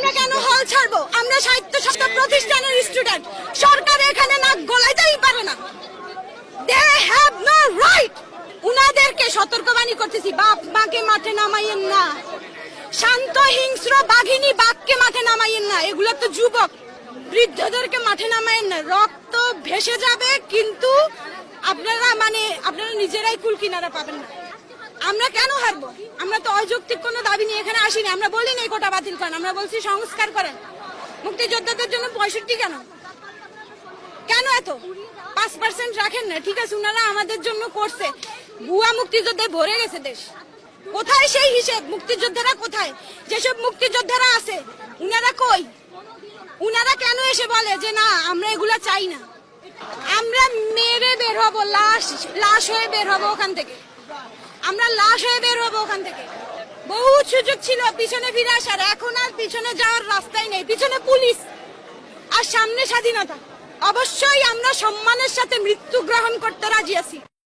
আমরা কেন হল ছাড়বো? আমরা সাহিত্য শাস্ত্র প্রতিষ্ঠানের স্টুডেন্ট। সরকার এখানে নাক গলাইতেই পারে না। They have no right. উনাদেরকে সতর্কবাণী করতেছি, বাপ মাকে মাঠে নামাইয়েন না, শান্ত হিংস্র বাঘিনী বাঘকে মাঠে নামাইয়েন না। এগুলো তো যুবক, বৃদ্ধদেরকে মাঠে নামাইয়েন না। রক্ত ভেসে যাবে, কিন্তু আপনারা নিজেরাই কুল কিনারা পাবেন না। আমরা কেন হারবো? আমরা তো অযৌক্তিক কোনো দাবি নিয়ে এখানে আসিনি। আমরা বলি না কোটা বাতিল করেন, আমরা বলছি সংস্কার করেন। মুক্তিযোদ্ধাদের জন্য 65 কেন? কেন এত 5% রাখেন না? ঠিক আছে, উনারা আমাদের জন্য করছে। ভুয়া মুক্তিযোদ্ধায় ভরে গেছে দেশ। কোথায় সেই হিসেব? মুক্তিযোদ্ধারা কোথায়? যেসব মুক্তিযোদ্ধারা আছে উনারা কই? উনারা কেন এসে বলে যে না আমরা এগুলা চাই না? আমরা মেরে বের হবো, লাশ হয়ে বের হবো ওখান থেকে। আমরা লাশ হয়ে বের হবো ওখান থেকে। বহু সুযোগ ছিল পিছনে ফিরে আসার, এখন আর পিছনে যাওয়ার রাস্তাই নেই। পিছনে পুলিশ আর সামনে স্বাধীনতা। অবশ্যই আমরা সম্মানের সাথে মৃত্যু গ্রহণ করতে রাজি আছি।